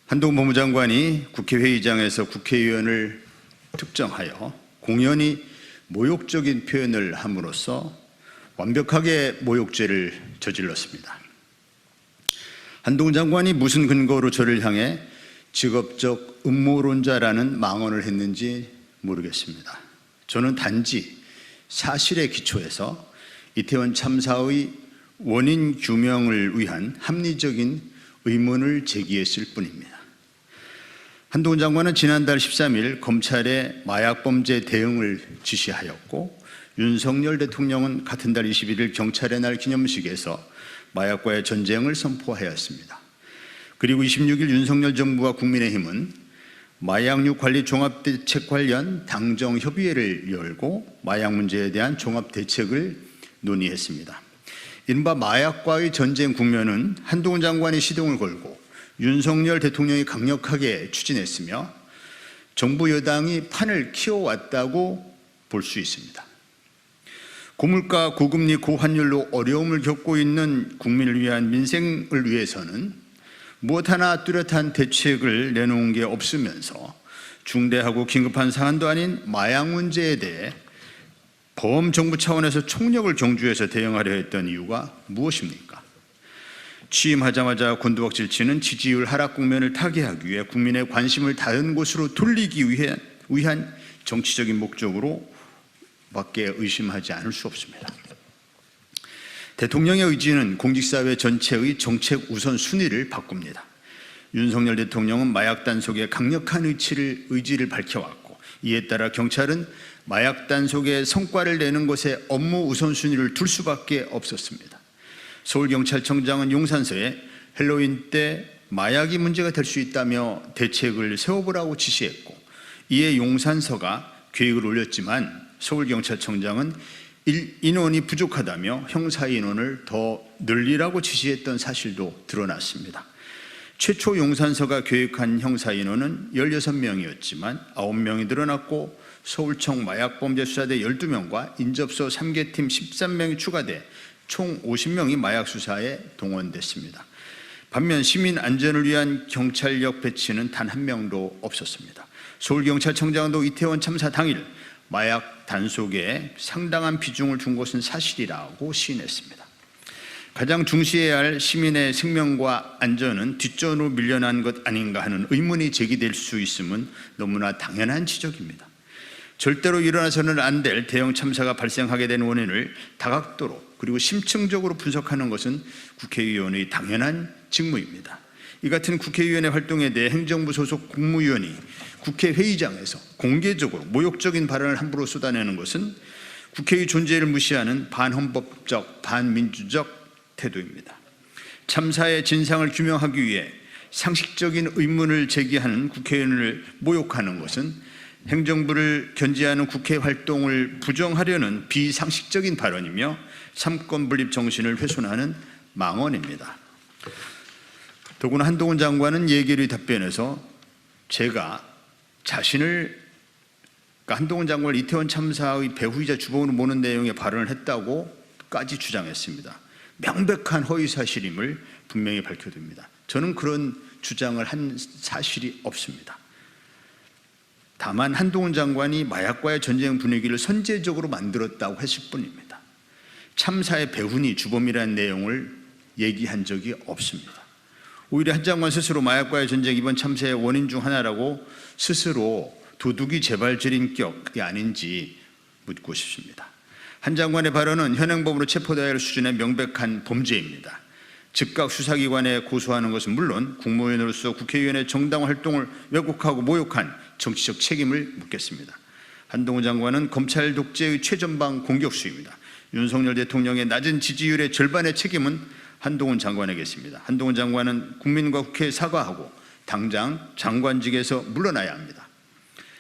한동훈 법무장관이 국회회의장에서 국회의원을 특정하여 공연히 모욕적인 표현을 함으로써 완벽하게 모욕죄를 저질렀습니다. 한동훈 장관이 무슨 근거로 저를 향해 직업적 음모론자라는 망언을 했는지 모르겠습니다. 저는 단지 사실에 기초해서 이태원 참사의 원인 규명을 위한 합리적인 의문을 제기했을 뿐입니다. 한동훈 장관은 지난달 13일 검찰에 마약범죄 대응을 지시하였고, 윤석열 대통령은 같은 달 21일 경찰의 날 기념식에서 마약과의 전쟁을 선포하였습니다. 그리고 26일 윤석열 정부와 국민의힘은 마약류 관리 종합대책 관련 당정협의회를 열고 마약 문제에 대한 종합대책을 논의했습니다. 이른바 마약과의 전쟁 국면은 한동훈 장관이 시동을 걸고 윤석열 대통령이 강력하게 추진했으며 정부 여당이 판을 키워왔다고 볼 수 있습니다. 고물가, 고금리, 고환율로 어려움을 겪고 있는 국민을 위한 민생을 위해서는 무엇 하나 뚜렷한 대책을 내놓은 게 없으면서 중대하고 긴급한 사안도 아닌 마약 문제에 대해 범정부 차원에서 총력을 경주해서 대응하려 했던 이유가 무엇입니까? 취임하자마자 곤두박질 치는 지지율 하락 국면을 타개하기 위해 국민의 관심을 다른 곳으로 돌리기 위한 정치적인 목적으로 밖에 의심하지 않을 수 없습니다. 대통령의 의지는 공직사회 전체의 정책 우선순위를 바꿉니다. 윤석열 대통령은 마약 단속에 강력한 의지를 밝혀왔고, 이에 따라 경찰은 마약 단속에 성과를 내는 것에 업무 우선순위를 둘 수밖에 없었습니다. 서울경찰청장은 용산서에 헬로윈 때 마약이 문제가 될 수 있다며 대책을 세워보라고 지시했고, 이에 용산서가 계획을 올렸지만 서울경찰청장은 인원이 부족하다며 형사 인원을 더 늘리라고 지시했던 사실도 드러났습니다. 최초 용산서가 계획한 형사 인원은 16명이었지만 9명이 늘어났고, 서울청 마약범죄수사대 12명과 인접소 3개팀 13명이 추가돼 총 50명이 마약 수사에 동원됐습니다. 반면 시민 안전을 위한 경찰력 배치는 단 한 명도 없었습니다. 서울경찰청장도 이태원 참사 당일 마약 단속에 상당한 비중을 둔 것은 사실이라고 시인했습니다. 가장 중시해야 할 시민의 생명과 안전은 뒷전으로 밀려난 것 아닌가 하는 의문이 제기될 수 있음은 너무나 당연한 지적입니다. 절대로 일어나서는 안 될 대형 참사가 발생하게 된 원인을 다각도로 그리고 심층적으로 분석하는 것은 국회의원의 당연한 직무입니다. 이 같은 국회의원의 활동에 대해 행정부 소속 국무위원이 국회 회의장에서 공개적으로 모욕적인 발언을 함부로 쏟아내는 것은 국회의 존재를 무시하는 반헌법적, 반민주적 태도입니다. 참사의 진상을 규명하기 위해 상식적인 의문을 제기하는 국회의원을 모욕하는 것은 행정부를 견제하는 국회 활동을 부정하려는 비상식적인 발언이며 삼권 분립 정신을 훼손하는 망언입니다. 더구나 한동훈 장관은 예결위 답변에서 제가 한동훈 장관을 이태원 참사의 배후이자 주범으로 모는 내용의 발언을 했다고까지 주장했습니다. 명백한 허위사실임을 분명히 밝혀둡니다. 저는 그런 주장을 한 사실이 없습니다. 다만 한동훈 장관이 마약과의 전쟁 분위기를 선제적으로 만들었다고 했을 뿐입니다. 참사의 배후니 주범이라는 내용을 얘기한 적이 없습니다. 오히려 한 장관 스스로 마약과의 전쟁 이번 참사의 원인 중 하나라고 스스로 도둑이 제발저린 격이 아닌지 묻고 싶습니다. 한 장관의 발언은 현행법으로 체포돼야 할 수준의 명백한 범죄입니다. 즉각 수사기관에 고소하는 것은 물론 국무위원으로서 국회의원의 정당 활동을 왜곡하고 모욕한 정치적 책임을 묻겠습니다. 한동훈 장관은 검찰 독재의 최전방 공격수입니다. 윤석열 대통령의 낮은 지지율의 절반의 책임은 한동훈 장관에게 있습니다. 한동훈 장관은 국민과 국회에 사과하고 당장 장관직에서 물러나야 합니다.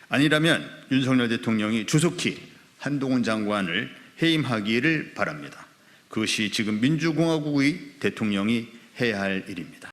아니라면 윤석열 대통령이 조속히 한동훈 장관을 해임하기를 바랍니다. 그것이 지금 민주공화국의 대통령이 해야 할 일입니다.